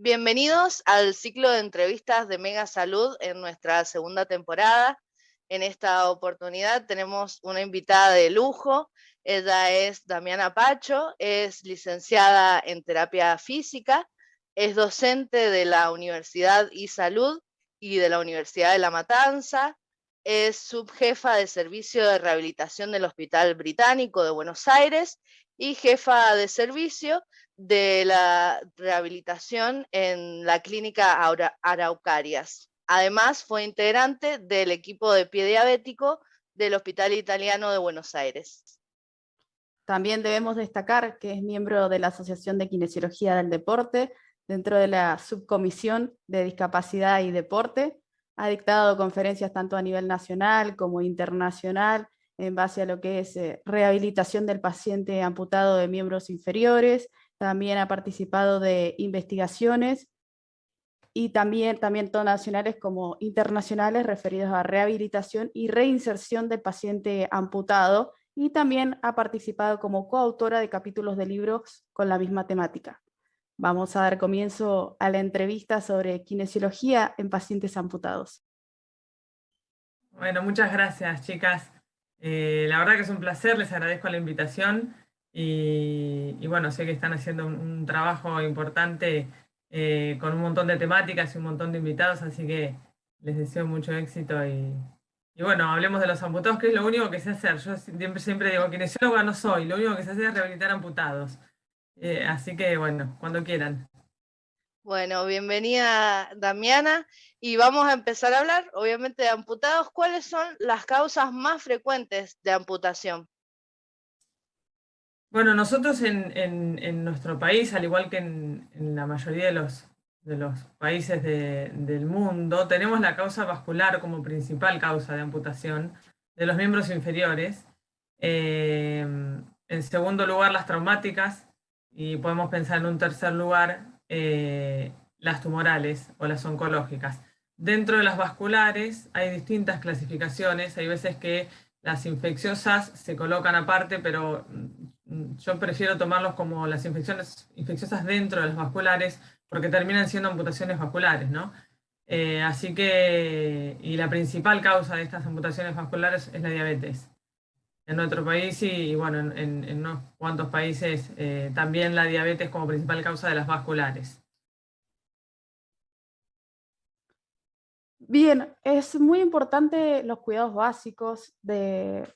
Bienvenidos al ciclo de entrevistas de Mega Salud en nuestra segunda temporada. En esta oportunidad tenemos una invitada de lujo. Ella es Damiana Pacho, es licenciada en terapia física, es docente de la Universidad iSalud y de la Universidad de La Matanza, es subjefa de servicio de rehabilitación del Hospital Británico de Buenos Aires y jefa de servicio de la rehabilitación en la clínica Araucarias. Además, fue integrante del equipo de pie diabético del Hospital Italiano de Buenos Aires. También debemos destacar que es miembro de la Asociación de Kinesiología del Deporte, dentro de la Subcomisión de Discapacidad y Deporte. Ha dictado conferencias tanto a nivel nacional como internacional en base a lo que es rehabilitación del paciente amputado de miembros inferiores. También ha participado de investigaciones y también tanto nacionales como internacionales referidos a rehabilitación y reinserción del paciente amputado, y también ha participado como coautora de capítulos de libros con la misma temática. Vamos a dar comienzo a la entrevista sobre kinesiología en pacientes amputados. Bueno, muchas gracias, chicas. La verdad que es un placer, les agradezco la invitación y bueno, sé que están haciendo un trabajo importante con un montón de temáticas y un montón de invitados, así que les deseo mucho éxito y bueno, hablemos de los amputados, que es lo único que sé hacer. Yo siempre digo, kinesióloga no soy, lo único que sé hacer es rehabilitar amputados. Así que bueno, cuando quieran. Bueno, bienvenida Damiana, y vamos a empezar a hablar, obviamente, de amputados. ¿Cuáles son las causas más frecuentes de amputación? Bueno, nosotros en nuestro país, al igual que en la mayoría de los países del mundo, tenemos la causa vascular como principal causa de amputación de los miembros inferiores. En segundo lugar, las traumáticas, y podemos pensar en un tercer lugar, las tumorales o las oncológicas. Dentro de las vasculares hay distintas clasificaciones, hay veces que las infecciosas se colocan aparte, pero yo prefiero tomarlos como las infecciones infecciosas dentro de las vasculares, porque terminan siendo amputaciones vasculares, ¿no? Así que, y la principal causa de estas amputaciones vasculares es la diabetes. En nuestro país y bueno, en unos cuantos países también la diabetes como principal causa de las vasculares. Bien, es muy importante los cuidados básicos del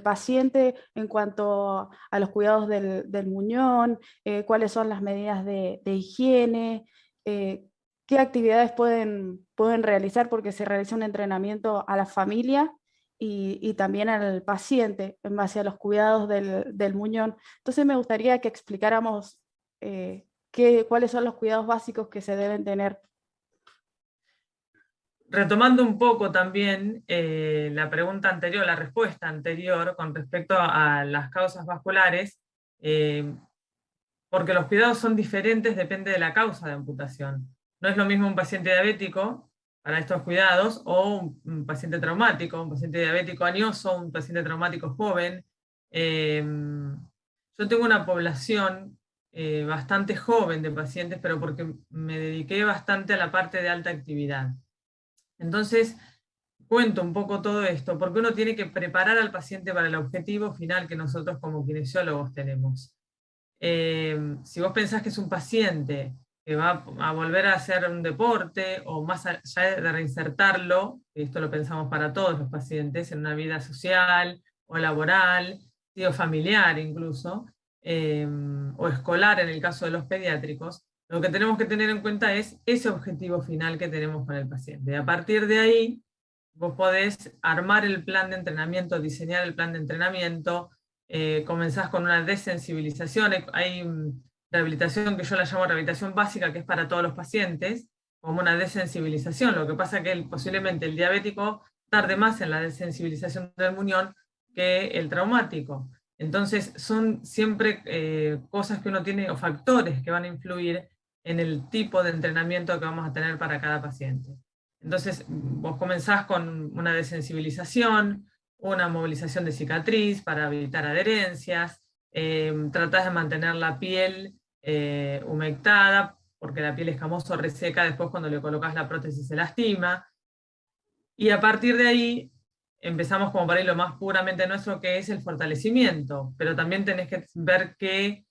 paciente en cuanto a los cuidados del muñón, cuáles son las medidas de higiene, qué actividades pueden realizar, porque se realiza un entrenamiento a la familia y también al paciente en base a los cuidados del muñón. Entonces me gustaría que explicáramos cuáles son los cuidados básicos que se deben tener. Retomando un poco también la pregunta anterior, la respuesta anterior con respecto a las causas vasculares, porque los cuidados son diferentes, depende de la causa de amputación. No es lo mismo un paciente diabético para estos cuidados o un paciente traumático, un paciente diabético añoso, un paciente traumático joven. Yo tengo una población bastante joven de pacientes, pero porque me dediqué bastante a la parte de alta actividad. Entonces, cuento un poco todo esto, porque uno tiene que preparar al paciente para el objetivo final que nosotros como kinesiólogos tenemos. Si vos pensás que es un paciente que va a volver a hacer un deporte, o más allá de reinsertarlo, esto lo pensamos para todos los pacientes, en una vida social o laboral, o familiar incluso, o escolar en el caso de los pediátricos, lo que tenemos que tener en cuenta es ese objetivo final que tenemos con el paciente. A partir de ahí, vos podés armar el plan de entrenamiento, diseñar el plan de entrenamiento, comenzás con una desensibilización. Hay rehabilitación que yo la llamo rehabilitación básica, que es para todos los pacientes, como una desensibilización. Lo que pasa es que posiblemente el diabético tarde más en la desensibilización del muñón que el traumático. Entonces son siempre cosas que uno tiene, o factores que van a influir en el tipo de entrenamiento que vamos a tener para cada paciente. Entonces vos comenzás con una desensibilización, una movilización de cicatriz para evitar adherencias, tratás de mantener la piel humectada, porque la piel escamosa reseca después cuando le colocas la prótesis se lastima. Y a partir de ahí empezamos como para ir lo más puramente nuestro, que es el fortalecimiento. Pero también tenés que ver que,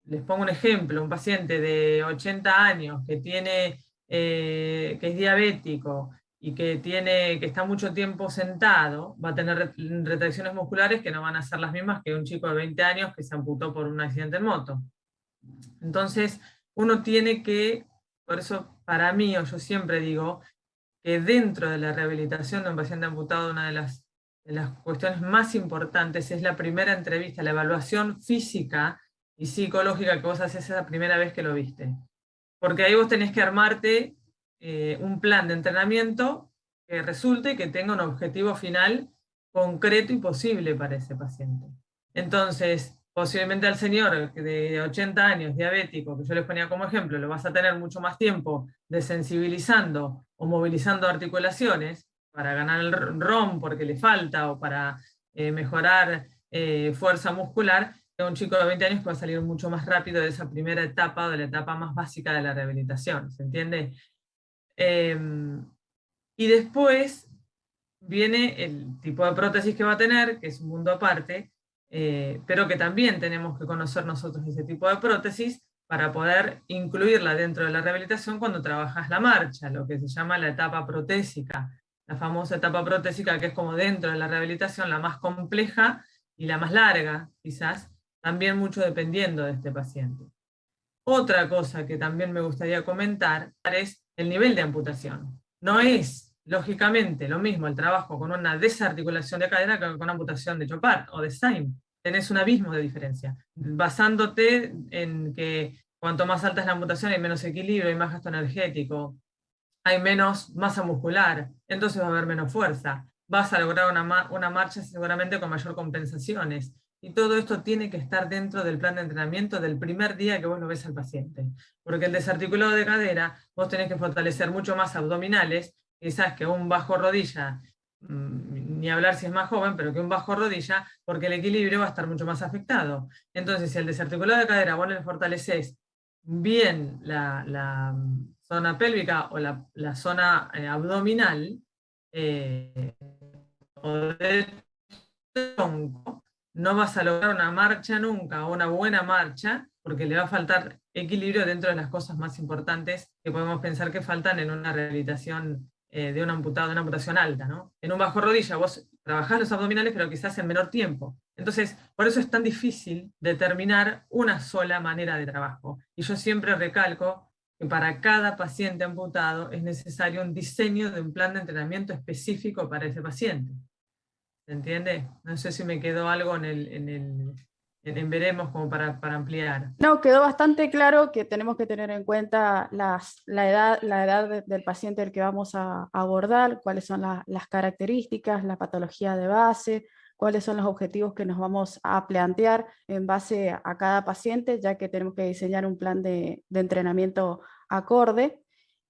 les pongo un ejemplo, un paciente de 80 años que que es diabético y que está mucho tiempo sentado, va a tener retracciones musculares que no van a ser las mismas que un chico de 20 años que se amputó por un accidente en moto. Entonces, uno tiene que, por eso para mí, o yo siempre digo, que dentro de la rehabilitación de un paciente amputado, una de las cuestiones más importantes es la primera entrevista, la evaluación física y psicológica que vos haces esa primera vez que lo viste. Porque ahí vos tenés que armarte un plan de entrenamiento que resulte y que tenga un objetivo final concreto y posible para ese paciente. Entonces, posiblemente al señor de 80 años, diabético, que yo les ponía como ejemplo, lo vas a tener mucho más tiempo desensibilizando o movilizando articulaciones para ganar el ROM porque le falta o para mejorar fuerza muscular, que un chico de 20 años que va a salir mucho más rápido de esa primera etapa, de la etapa más básica de la rehabilitación, ¿se entiende? Y después viene el tipo de prótesis que va a tener, que es un mundo aparte, pero que también tenemos que conocer nosotros ese tipo de prótesis para poder incluirla dentro de la rehabilitación cuando trabajas la marcha, lo que se llama la etapa protésica, la famosa etapa protésica que es como dentro de la rehabilitación la más compleja y la más larga, quizás, también mucho dependiendo de este paciente. Otra cosa que también me gustaría comentar es el nivel de amputación. No es, lógicamente, lo mismo el trabajo con una desarticulación de cadera que con una amputación de Chopard o de Stein. Tenés un abismo de diferencia, basándote en que cuanto más alta es la amputación hay menos equilibrio, hay más gasto energético, hay menos masa muscular, entonces va a haber menos fuerza. Vas a lograr una marcha seguramente con mayor compensaciones. Y todo esto tiene que estar dentro del plan de entrenamiento del primer día que vos lo ves al paciente. Porque el desarticulado de cadera, vos tenés que fortalecer mucho más abdominales, quizás que un bajo rodilla, ni hablar si es más joven, pero que un bajo rodilla, porque el equilibrio va a estar mucho más afectado. Entonces, si el desarticulado de cadera vos le fortaleces bien la zona pélvica o la zona abdominal, o del tronco, no vas a lograr una marcha nunca, una buena marcha, porque le va a faltar equilibrio dentro de las cosas más importantes que podemos pensar que faltan en una rehabilitación de un amputado, de una amputación alta, ¿no? En un bajo rodilla vos trabajás los abdominales, pero quizás en menor tiempo. Entonces, por eso es tan difícil determinar una sola manera de trabajo. Y yo siempre recalco que para cada paciente amputado es necesario un diseño de un plan de entrenamiento específico para ese paciente. ¿Se entiende? No sé si me quedó algo en veremos como para ampliar. No, quedó bastante claro que tenemos que tener en cuenta la edad del paciente del que vamos a abordar, cuáles son las características, la patología de base, cuáles son los objetivos que nos vamos a plantear en base a cada paciente, ya que tenemos que diseñar un plan de entrenamiento acorde.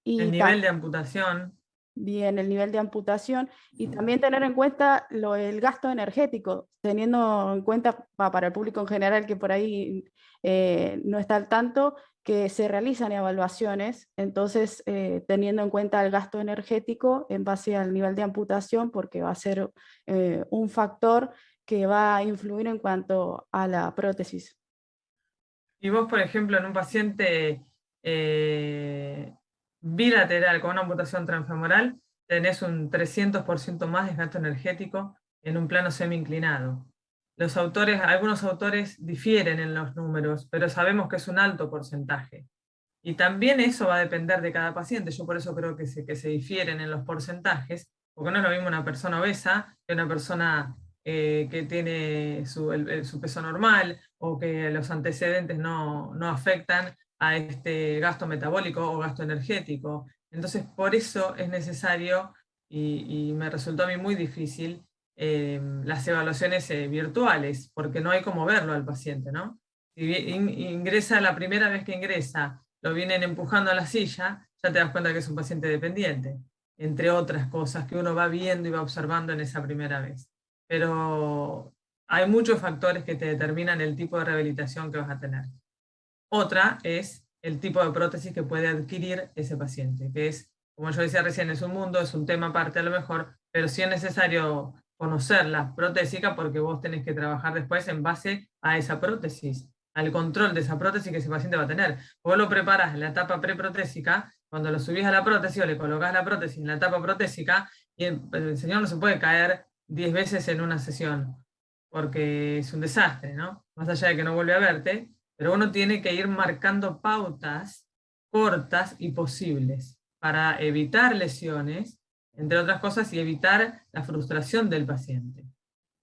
Y el nivel de amputación. Bien, el nivel de amputación y también tener en cuenta el gasto energético, teniendo en cuenta para el público en general que por ahí no está al tanto, que se realizan evaluaciones, entonces teniendo en cuenta el gasto energético en base al nivel de amputación, porque va a ser un factor que va a influir en cuanto a la prótesis. Y vos, por ejemplo, en un paciente bilateral con una amputación transfemoral, tenés un 300% más de gasto energético en un plano semi-inclinado. Algunos autores difieren en los números, pero sabemos que es un alto porcentaje. Y también eso va a depender de cada paciente. Yo por eso creo que se difieren en los porcentajes, porque no es lo mismo una persona obesa que una persona que tiene su peso normal o que los antecedentes no afectan a este gasto metabólico o gasto energético. Entonces, por eso es necesario, y me resultó a mí muy difícil, las evaluaciones virtuales, porque no hay cómo verlo al paciente, ¿no? Si ingresa la primera vez que ingresa, lo vienen empujando a la silla, ya te das cuenta que es un paciente dependiente, entre otras cosas que uno va viendo y va observando en esa primera vez. Pero hay muchos factores que te determinan el tipo de rehabilitación que vas a tener. Otra es el tipo de prótesis que puede adquirir ese paciente, que es, como yo decía recién, es un mundo, es un tema aparte a lo mejor, pero sí es necesario conocerla protésica porque vos tenés que trabajar después en base a esa prótesis, al control de esa prótesis que ese paciente va a tener. Vos lo preparás en la etapa preprotésica, cuando lo subís a la prótesis o le colocás la prótesis en la etapa protésica, y el señor no se puede caer 10 veces en una sesión, porque es un desastre, ¿no? Más allá de que no vuelve a verte, pero uno tiene que ir marcando pautas cortas y posibles para evitar lesiones, entre otras cosas, y evitar la frustración del paciente.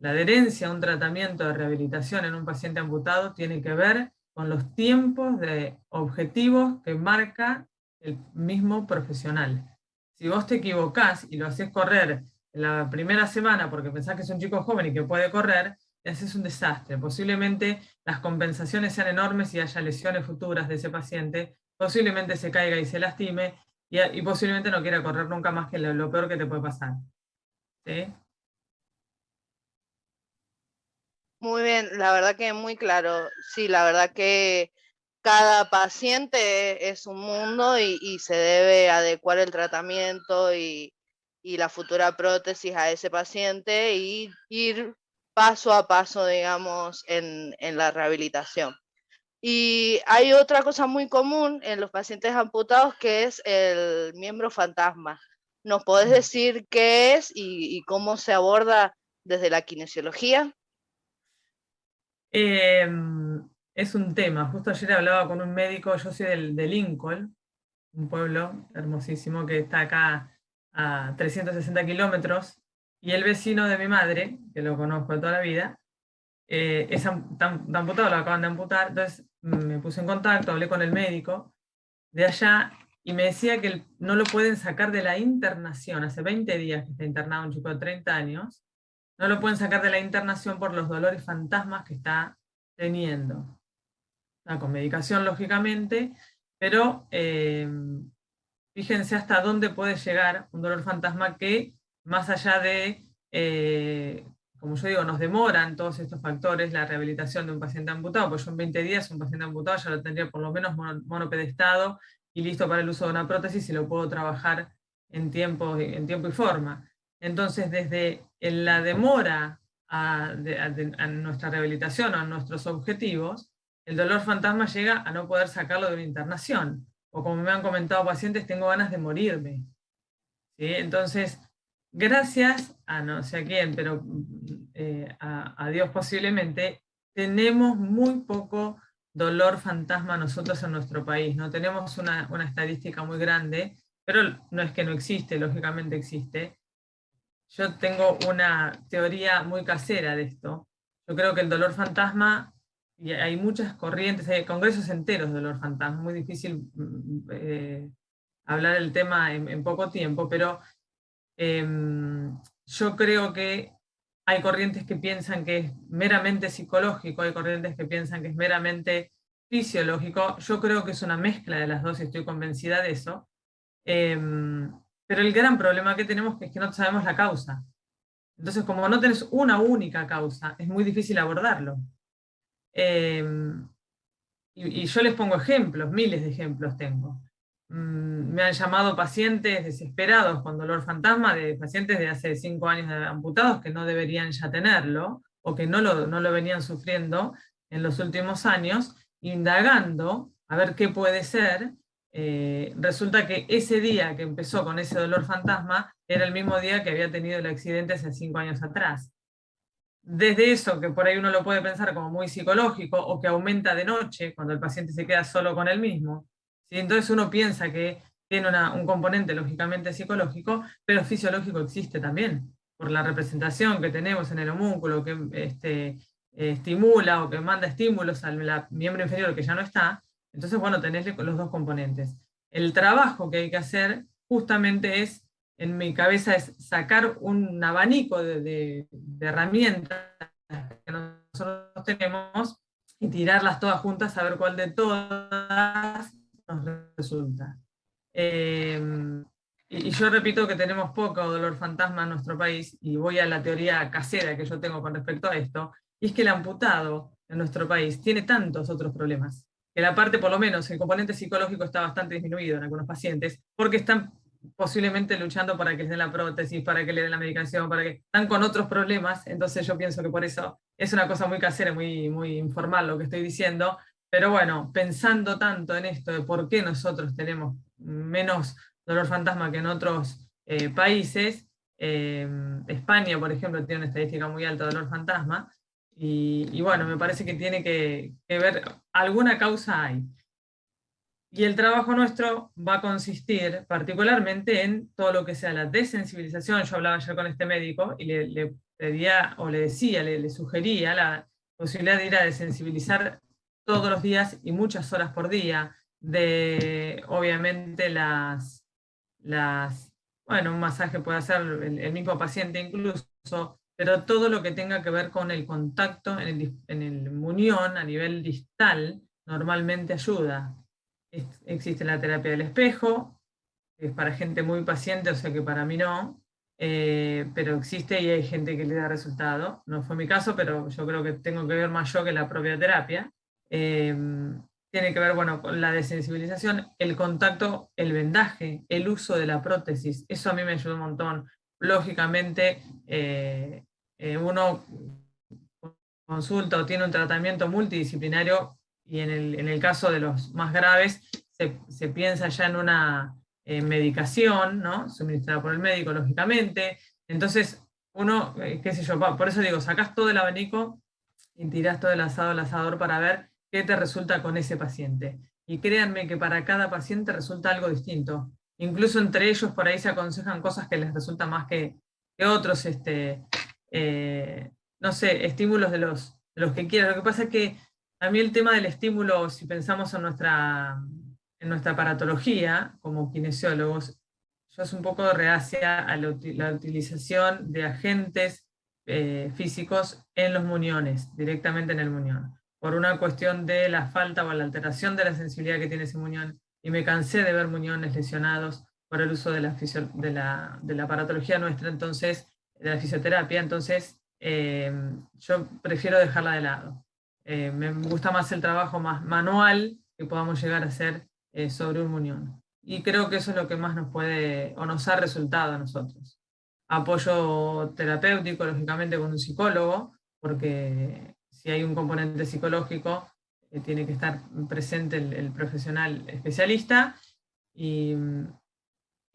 La adherencia a un tratamiento de rehabilitación en un paciente amputado tiene que ver con los tiempos de objetivos que marca el mismo profesional. Si vos te equivocás y lo haces correr en la primera semana porque pensás que es un chico joven y que puede correr, ese es un desastre. Posiblemente las compensaciones sean enormes y haya lesiones futuras de ese paciente, posiblemente se caiga y se lastime, y posiblemente no quiera correr nunca más, que lo peor que te puede pasar. ¿Sí? Muy bien, la verdad que muy claro. Sí, la verdad que cada paciente es un mundo y se debe adecuar el tratamiento y la futura prótesis a ese paciente y ir paso a paso, digamos, en la rehabilitación. Y hay otra cosa muy común en los pacientes amputados que es el miembro fantasma. ¿Nos podés decir qué es y cómo se aborda desde la kinesiología? Es un tema. Justo ayer hablaba con un médico, yo soy de Lincoln, un pueblo hermosísimo que está acá a 360 kilómetros, y el vecino de mi madre, que lo conozco de toda la vida, es amputado, lo acaban de amputar, entonces me puse en contacto, hablé con el médico de allá, y me decía que no lo pueden sacar de la internación, hace 20 días que está internado un chico de 30 años, no lo pueden sacar de la internación por los dolores fantasmas que está teniendo. Con medicación, lógicamente, pero fíjense hasta dónde puede llegar un dolor fantasma que, más allá de, como yo digo, nos demoran todos estos factores la rehabilitación de un paciente amputado, pues yo en 20 días un paciente amputado ya lo tendría por lo menos monopedestado y listo para el uso de una prótesis y lo puedo trabajar en tiempo y forma. Entonces, desde la demora a nuestra rehabilitación o a nuestros objetivos, el dolor fantasma llega a no poder sacarlo de una internación. O como me han comentado pacientes, tengo ganas de morirme. ¿Sí? Entonces, gracias a no sé a quién, pero a Dios posiblemente, tenemos muy poco dolor fantasma nosotros en nuestro país. No tenemos una estadística muy grande, pero no es que no existe, lógicamente existe. Yo tengo una teoría muy casera de esto. Yo creo que el dolor fantasma, y hay muchas corrientes, hay congresos enteros de dolor fantasma, muy difícil hablar del tema en poco tiempo, pero yo creo que hay corrientes que piensan que es meramente psicológico, hay corrientes que piensan que es meramente fisiológico. Yo creo que es una mezcla de las dos y estoy convencida de eso. Pero el gran problema que tenemos es que no sabemos la causa. Entonces, como no tenés una única causa, es muy difícil abordarlo. Y yo les pongo ejemplos, miles de ejemplos tengo. Me han llamado pacientes desesperados con dolor fantasma, de pacientes de hace 5 años amputados que no deberían ya tenerlo, o que no lo venían sufriendo en los últimos años, indagando a ver qué puede ser. Resulta que ese día que empezó con ese dolor fantasma era el mismo día que había tenido el accidente hace 5 años atrás. Desde eso, que por ahí uno lo puede pensar como muy psicológico, o que aumenta de noche cuando el paciente se queda solo con él mismo, ¿sí? Entonces uno piensa que tiene un componente lógicamente psicológico, pero fisiológico existe también, por la representación que tenemos en el homúnculo, que estimula o que manda estímulos al miembro inferior que ya no está. Entonces, bueno, tenés los dos componentes. El trabajo que hay que hacer justamente es, en mi cabeza, es sacar un abanico de herramientas que nosotros tenemos y tirarlas todas juntas a ver cuál de todas nos resulta. Y yo repito que tenemos poco dolor fantasma en nuestro país, y voy a la teoría casera que yo tengo con respecto a esto, y es que el amputado en nuestro país tiene tantos otros problemas. que la parte, por lo menos, el componente psicológico está bastante disminuido en algunos pacientes, porque están posiblemente luchando para que les den la prótesis, para que le den la medicación, para que están con otros problemas. Entonces yo pienso que por eso es una cosa muy casera, muy, muy informal lo que estoy diciendo, pero bueno, pensando tanto en esto de por qué nosotros tenemos menos dolor fantasma que en otros países, España, por ejemplo, tiene una estadística muy alta de dolor fantasma, y bueno, me parece que tiene que ver, alguna causa hay. Y el trabajo nuestro va a consistir particularmente en todo lo que sea la desensibilización. Yo hablaba ayer con este médico y le pedía, o le decía, le sugería la posibilidad de ir a desensibilizar todos los días y muchas horas por día, de obviamente bueno, un masaje puede hacer el mismo paciente incluso, pero todo lo que tenga que ver con el contacto en el muñón a nivel distal normalmente ayuda. Existe la terapia del espejo, que es para gente muy paciente, o sea que para mí no, pero existe y hay gente que le da resultado. No fue mi caso, pero yo creo que tengo que ver más yo que la propia terapia. Tiene que ver, bueno, con la desensibilización, el contacto, el vendaje, el uso de la prótesis. Eso a mí me ayudó un montón. Lógicamente, uno consulta o tiene un tratamiento multidisciplinario y en el caso de los más graves se piensa ya en una medicación, ¿no? Suministrada por el médico, lógicamente. Entonces, uno, qué sé yo, por eso digo, sacás todo el abanico y tirás todo el asado al asador para ver qué te resulta con ese paciente. Y créanme que para cada paciente resulta algo distinto. Incluso entre ellos por ahí se aconsejan cosas que les resultan más que otros, no sé, estímulos de los que quieran. Lo que pasa es que a mí el tema del estímulo, si pensamos en nuestra aparatología como kinesiólogos, yo soy un poco reacia a la utilización de agentes físicos en los muñones, directamente en el muñón, por una cuestión de la falta o la alteración de la sensibilidad que tiene ese muñón, y me cansé de ver muñones lesionados por el uso de la aparatología nuestra, entonces, de la fisioterapia, entonces yo prefiero dejarla de lado. Me gusta más el trabajo más manual que podamos llegar a hacer sobre un muñón. Y creo que eso es lo que más nos puede o nos ha resultado a nosotros. Apoyo terapéutico, lógicamente, con un psicólogo, porque si hay un componente psicológico, tiene que estar presente el profesional especialista. Y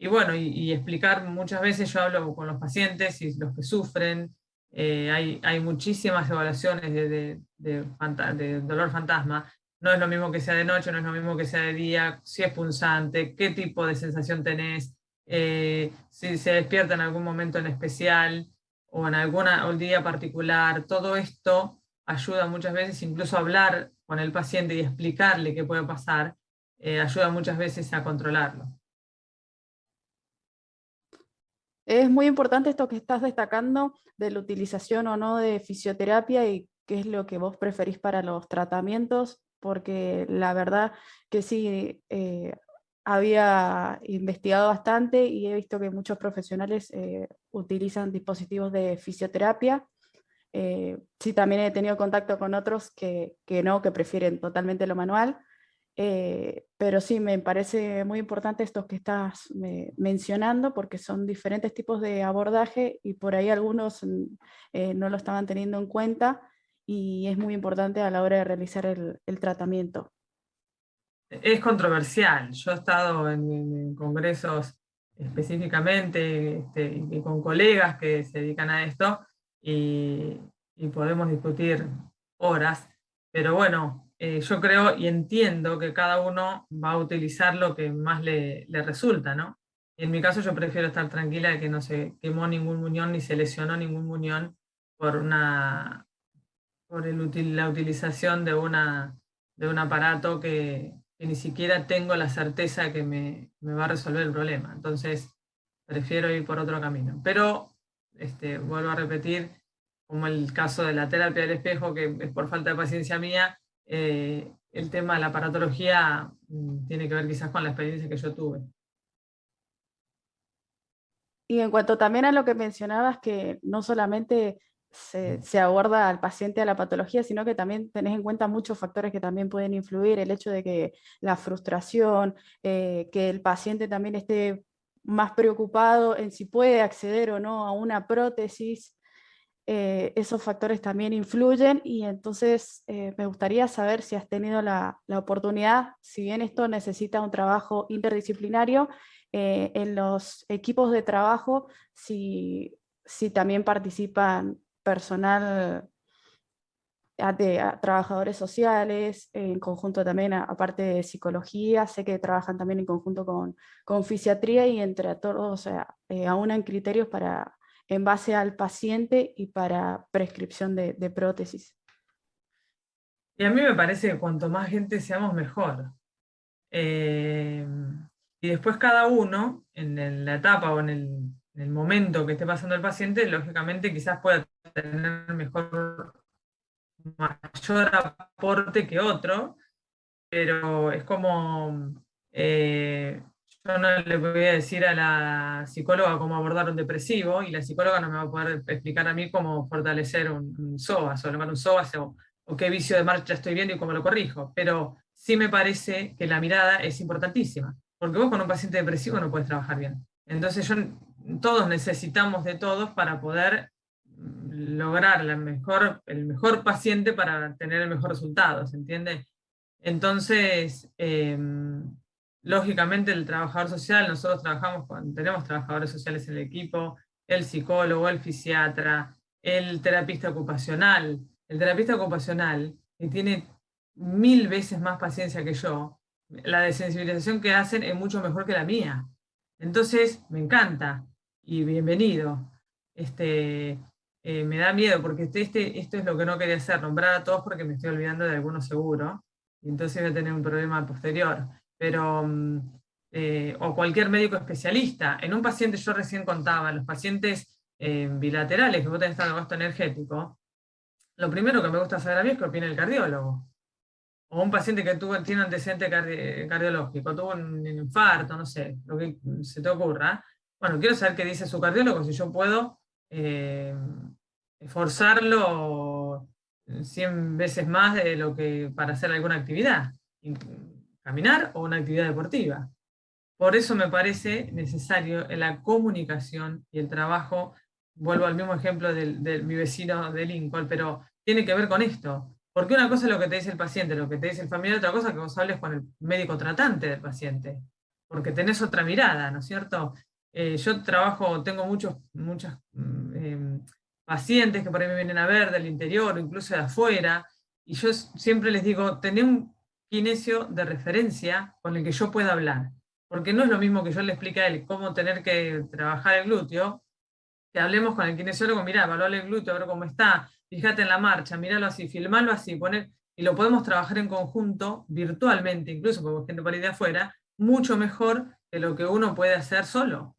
bueno, y explicar, muchas veces yo hablo con los pacientes y los que sufren, hay muchísimas evaluaciones de dolor fantasma. No es lo mismo que sea de noche, no es lo mismo que sea de día, si es punzante, qué tipo de sensación tenés, si se despierta en algún momento en especial o en o el día particular. Todo esto ayuda muchas veces, incluso hablar con el paciente y explicarle qué puede pasar, ayuda muchas veces a controlarlo. Es muy importante esto que estás destacando de la utilización o no de fisioterapia y qué es lo que vos preferís para los tratamientos, porque la verdad que sí, había investigado bastante y he visto que muchos profesionales utilizan dispositivos de fisioterapia. Sí, también he tenido contacto con otros que no, que prefieren totalmente lo manual. Pero sí, me parece muy importante estos que estás mencionando, porque son diferentes tipos de abordaje y por ahí algunos no lo estaban teniendo en cuenta, y es muy importante a la hora de realizar el tratamiento. Es controversial. Yo he estado en congresos específicamente y con colegas que se dedican a esto y podemos discutir horas, pero bueno, yo creo y entiendo que cada uno va a utilizar lo que más le resulta, ¿no? Y en mi caso yo prefiero estar tranquila de que no se quemó ningún muñón ni se lesionó ningún muñón por la utilización de un aparato que ni siquiera tengo la certeza que me va a resolver el problema. Entonces, prefiero ir por otro camino. Pero, vuelvo a repetir, como el caso de la terapia del espejo, que es por falta de paciencia mía, el tema de la aparatología tiene que ver quizás con la experiencia que yo tuve. Y en cuanto también a lo que mencionabas, que no solamente se aborda al paciente a la patología, sino que también tenés en cuenta muchos factores que también pueden influir, el hecho de que la frustración, que el paciente también esté más preocupado en si puede acceder o no a una prótesis. Esos factores también influyen, y entonces me gustaría saber si has tenido la oportunidad, si bien esto necesita un trabajo interdisciplinario, en los equipos de trabajo, si también participan personal de trabajadores sociales, en conjunto también, aparte de psicología, sé que trabajan también en conjunto con fisiatría, y entre todos aunan criterios en base al paciente y para prescripción de prótesis. Y a mí me parece que cuanto más gente seamos, mejor. Y después cada uno, en la etapa o en el momento que esté pasando el paciente, lógicamente quizás pueda tener mayor aporte que otro, pero es como, yo no le voy a decir a la psicóloga cómo abordar un depresivo, y la psicóloga no me va a poder explicar a mí cómo fortalecer un psoas, o llamar un psoas, o qué vicio de marcha estoy viendo y cómo lo corrijo. Pero sí me parece que la mirada es importantísima, porque vos con un paciente depresivo no puedes trabajar bien. Entonces todos necesitamos de todos para poder lograr el mejor paciente para tener el mejor resultado, ¿se entiende? Entonces, lógicamente el trabajador social, nosotros tenemos trabajadores sociales en el equipo, el psicólogo, el fisiatra, el terapista ocupacional. El terapista ocupacional, que tiene 1000 veces más paciencia que yo, la desensibilización que hacen es mucho mejor que la mía. Entonces, me encanta y bienvenido. Me da miedo porque esto es lo que no quería hacer, nombrar a todos porque me estoy olvidando de algunos seguro, y entonces voy a tener un problema posterior. Pero, o cualquier médico especialista. En un paciente, yo recién contaba, los pacientes bilaterales que vos tenés tanto gasto energético, lo primero que me gusta saber a mí es qué opina el cardiólogo. O un paciente que tiene un antecedente cardiológico, tuvo un infarto, no sé, lo que se te ocurra. Bueno, quiero saber qué dice su cardiólogo, si yo puedo forzarlo 100 veces más de lo que para hacer alguna actividad, caminar o una actividad deportiva. Por eso me parece necesario la comunicación y el trabajo. Vuelvo al mismo ejemplo de mi vecino de Lincoln, pero tiene que ver con esto. Porque una cosa es lo que te dice el paciente, lo que te dice el familiar, otra cosa es que vos hables con el médico tratante del paciente, porque tenés otra mirada, ¿no es cierto? Yo tengo muchos pacientes que por ahí me vienen a ver del interior, incluso de afuera, y yo siempre les digo, tené un kinesio de referencia con el que yo pueda hablar. Porque no es lo mismo que yo le explique a él cómo tener que trabajar el glúteo, que hablemos con el kinesiólogo, mirá, evaluale el glúteo, a ver cómo está, fíjate en la marcha, míralo así, filmalo así, y lo podemos trabajar en conjunto, virtualmente, incluso con gente por ahí de afuera, mucho mejor que lo que uno puede hacer solo,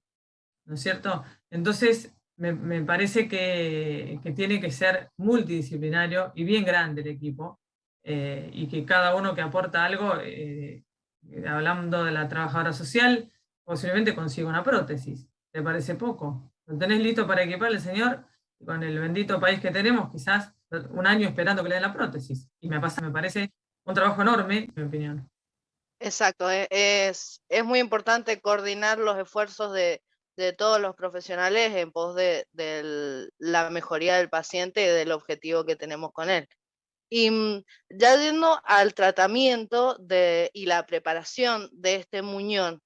¿no es cierto? Entonces, me parece que tiene que ser multidisciplinario y bien grande el equipo, y que cada uno que aporta algo, hablando de la trabajadora social, posiblemente consiga una prótesis. ¿Te parece poco? ¿Lo tenés listo para equipar el señor? Con el bendito país que tenemos, quizás un año esperando que le den la prótesis. Y me parece un trabajo enorme, en mi opinión. Exacto, es muy importante coordinar los esfuerzos de todos los profesionales en pos de la mejoría del paciente y del objetivo que tenemos con él. Y ya yendo al tratamiento y la preparación de este muñón,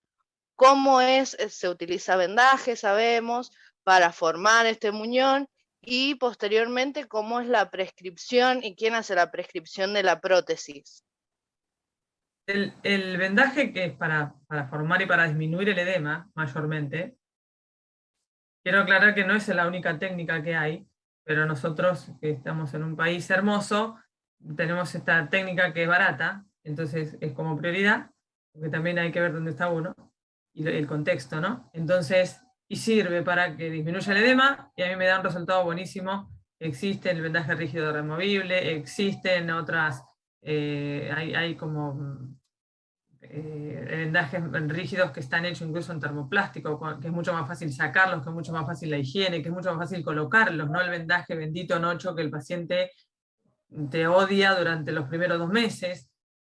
¿cómo es? Se utiliza vendaje, sabemos, para formar este muñón, y posteriormente, ¿cómo es la prescripción y quién hace la prescripción de la prótesis? El vendaje, que es para formar y para disminuir el edema, mayormente, quiero aclarar que no es la única técnica que hay, pero nosotros, que estamos en un país hermoso, tenemos esta técnica que es barata, entonces es como prioridad, porque también hay que ver dónde está uno y el contexto, ¿no? Entonces, y sirve para que disminuya el edema, y a mí me da un resultado buenísimo. Existe el vendaje rígido removible, existen otras, hay como vendajes rígidos que están hechos incluso en termoplástico, que es mucho más fácil sacarlos, que es mucho más fácil la higiene, que es mucho más fácil colocarlos, no el vendaje bendito nocho que el paciente te odia durante los primeros 2 meses,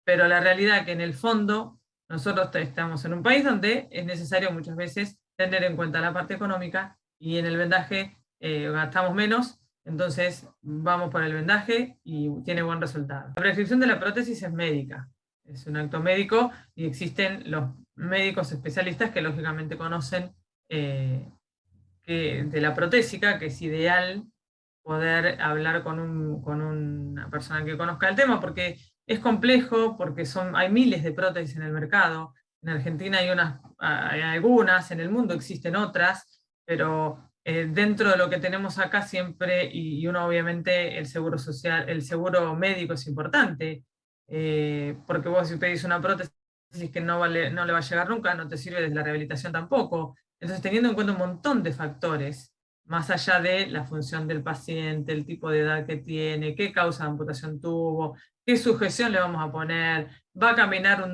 pero la realidad es que en el fondo nosotros estamos en un país donde es necesario muchas veces tener en cuenta la parte económica, y en el vendaje gastamos menos, entonces vamos por el vendaje y tiene buen resultado. La prescripción de la prótesis es médica, es un acto médico, y existen los médicos especialistas que lógicamente conocen de la protésica, que es ideal poder hablar con una persona que conozca el tema, porque es complejo, porque hay miles de prótesis en el mercado. En Argentina hay algunas, en el mundo existen otras, pero dentro de lo que tenemos acá siempre, y uno obviamente el seguro social, el seguro médico es importante, porque vos si pedís una prótesis que no le va a llegar nunca, no te sirve desde la rehabilitación tampoco. Entonces, teniendo en cuenta un montón de factores, más allá de la función del paciente, el tipo de edad que tiene, qué causa de amputación tuvo, qué sujeción le vamos a poner, va a caminar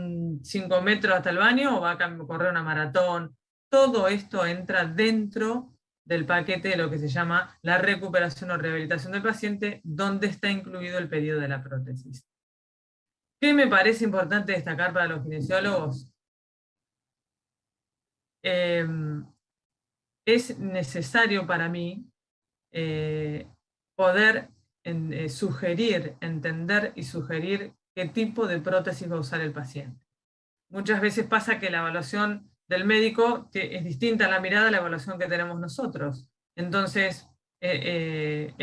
5 metros hasta el baño o va a correr una maratón. Todo esto entra dentro del paquete de lo que se llama la recuperación o rehabilitación del paciente, donde está incluido el pedido de la prótesis. ¿Qué me parece importante destacar para los kinesiólogos? Es necesario para mí poder sugerir, entender y sugerir qué tipo de prótesis va a usar el paciente. Muchas veces pasa que la evaluación del médico es distinta a la mirada a la evaluación que tenemos nosotros. Entonces, en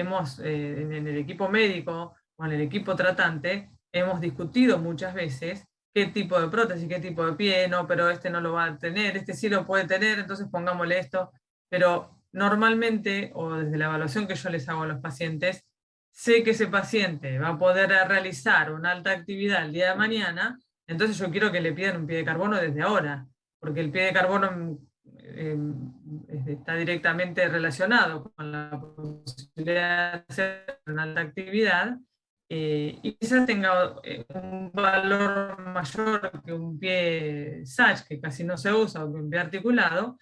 el equipo médico o en el equipo tratante, hemos discutido muchas veces qué tipo de prótesis, qué tipo de pie, no, pero este no lo va a tener, este sí lo puede tener, entonces pongámosle esto. Pero normalmente, o desde la evaluación que yo les hago a los pacientes, sé que ese paciente va a poder realizar una alta actividad el día de mañana, entonces yo quiero que le pidan un pie de carbono desde ahora, porque el pie de carbono está directamente relacionado con la posibilidad de hacer una alta actividad, y quizás tenga un valor mayor que un pie SACH, que casi no se usa, o que un pie articulado,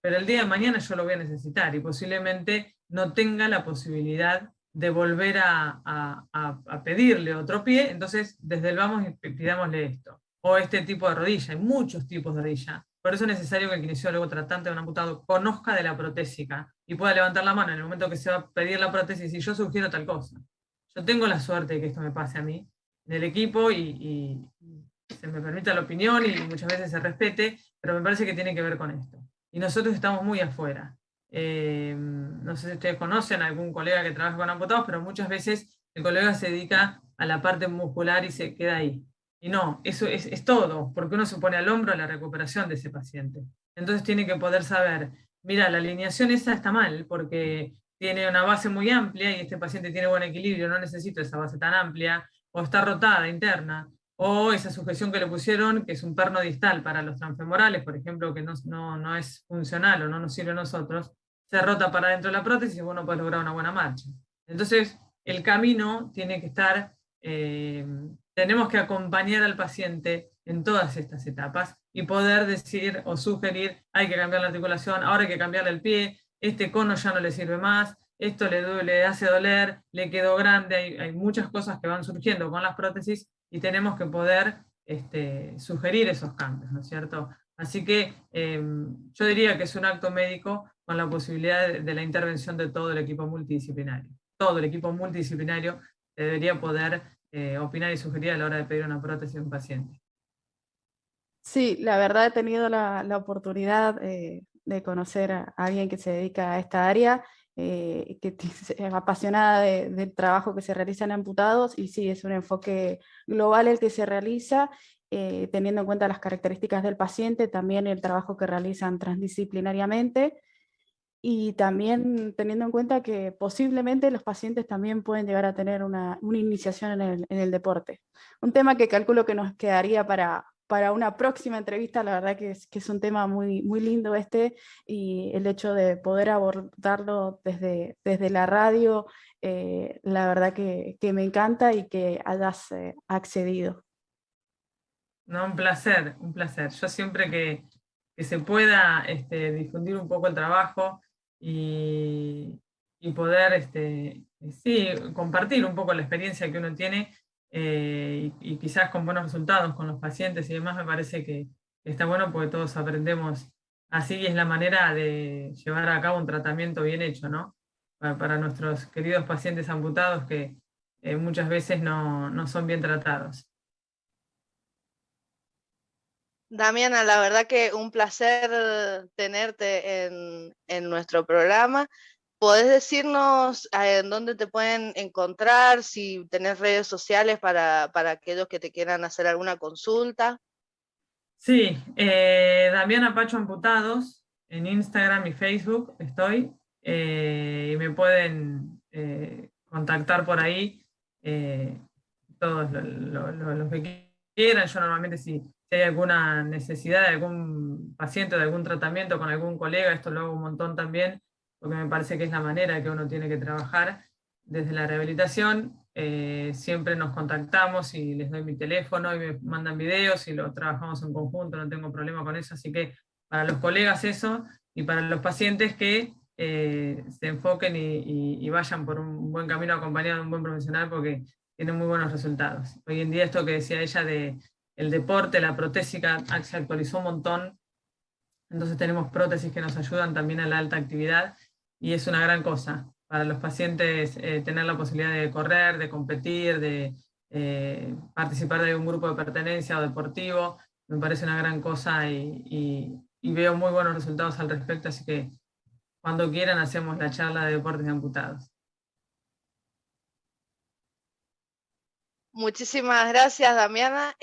pero el día de mañana yo lo voy a necesitar y posiblemente no tenga la posibilidad de volver a pedirle otro pie, entonces desde el vamos pidámosle esto. O este tipo de rodilla, hay muchos tipos de rodilla. Por eso es necesario que el kinesiólogo tratante de un amputado conozca de la protésica y pueda levantar la mano en el momento que se va a pedir la prótesis y yo sugiero tal cosa. Yo tengo la suerte de que esto me pase a mí, en el equipo, y se me permita la opinión y muchas veces se respete, pero me parece que tiene que ver con esto. Y nosotros estamos muy afuera. No sé si ustedes conocen a algún colega que trabaja con amputados, pero muchas veces el colega se dedica a la parte muscular y se queda ahí. Y no, eso es todo, porque uno se pone al hombro a la recuperación de ese paciente. Entonces tiene que poder saber, mira, la alineación esa está mal, porque tiene una base muy amplia y este paciente tiene buen equilibrio, no necesito esa base tan amplia, o está rotada interna, o esa sujeción que le pusieron, que es un perno distal para los transfemorales, por ejemplo, que no es funcional o no nos sirve a nosotros, se rota para dentro de la prótesis y vos no podés lograr una buena marcha. Entonces, el camino tiene que estar, tenemos que acompañar al paciente en todas estas etapas y poder decir o sugerir, hay que cambiar la articulación, ahora hay que cambiarle el pie, este cono ya no le sirve más, esto le hace doler, le quedó grande, hay muchas cosas que van surgiendo con las prótesis y tenemos que poder sugerir esos cambios, ¿no es cierto? Así que yo diría que es un acto médico con la posibilidad de la intervención de todo el equipo multidisciplinario. Todo el equipo multidisciplinario debería poder opinar y sugerir a la hora de pedir una prótesis a un paciente. Sí, la verdad he tenido la oportunidad de conocer a alguien que se dedica a esta área, que es apasionada del trabajo que se realiza en amputados, y sí, es un enfoque global el que se realiza, teniendo en cuenta las características del paciente, también el trabajo que realizan transdisciplinariamente, y también teniendo en cuenta que posiblemente los pacientes también pueden llegar a tener una iniciación en el deporte. Un tema que calculo que nos quedaría para una próxima entrevista, la verdad que es un tema muy, muy lindo y el hecho de poder abordarlo desde la radio, la verdad que me encanta y que hayas accedido. No, un placer, un placer. Yo siempre que se pueda difundir un poco el trabajo y poder sí, compartir un poco la experiencia que uno tiene y quizás con buenos resultados con los pacientes y demás, me parece que está bueno porque todos aprendemos así y es la manera de llevar a cabo un tratamiento bien hecho, ¿no? Para nuestros queridos pacientes amputados que muchas veces no son bien tratados. Damiana, la verdad que un placer tenerte en nuestro programa. ¿Podés decirnos en dónde te pueden encontrar, si tenés redes sociales para aquellos que te quieran hacer alguna consulta? Sí, Damiana Pacho Amputados, en Instagram y Facebook estoy, y me pueden contactar por ahí todos los que quieran. Yo normalmente si hay alguna necesidad de algún paciente, de algún tratamiento con algún colega, esto lo hago un montón también, porque me parece que es la manera que uno tiene que trabajar desde la rehabilitación. Siempre nos contactamos y les doy mi teléfono y me mandan videos y lo trabajamos en conjunto, no tengo problema con eso. Así que para los colegas eso y para los pacientes que se enfoquen y vayan por un buen camino acompañado de un buen profesional porque tienen muy buenos resultados. Hoy en día esto que decía ella de el deporte, la protésica se actualizó un montón, entonces tenemos prótesis que nos ayudan también a la alta actividad y es una gran cosa para los pacientes tener la posibilidad de correr, de competir, de participar de un grupo de pertenencia o deportivo. Me parece una gran cosa y veo muy buenos resultados al respecto, así que cuando quieran hacemos la charla de deportes de amputados. Muchísimas gracias, Damiana.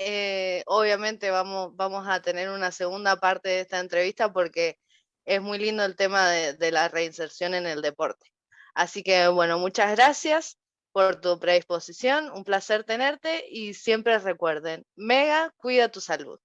Obviamente vamos a tener una segunda parte de esta entrevista porque es muy lindo el tema de la reinserción en el deporte. Así que, bueno, muchas gracias por tu predisposición, un placer tenerte y siempre recuerden, Mega, cuida tu salud.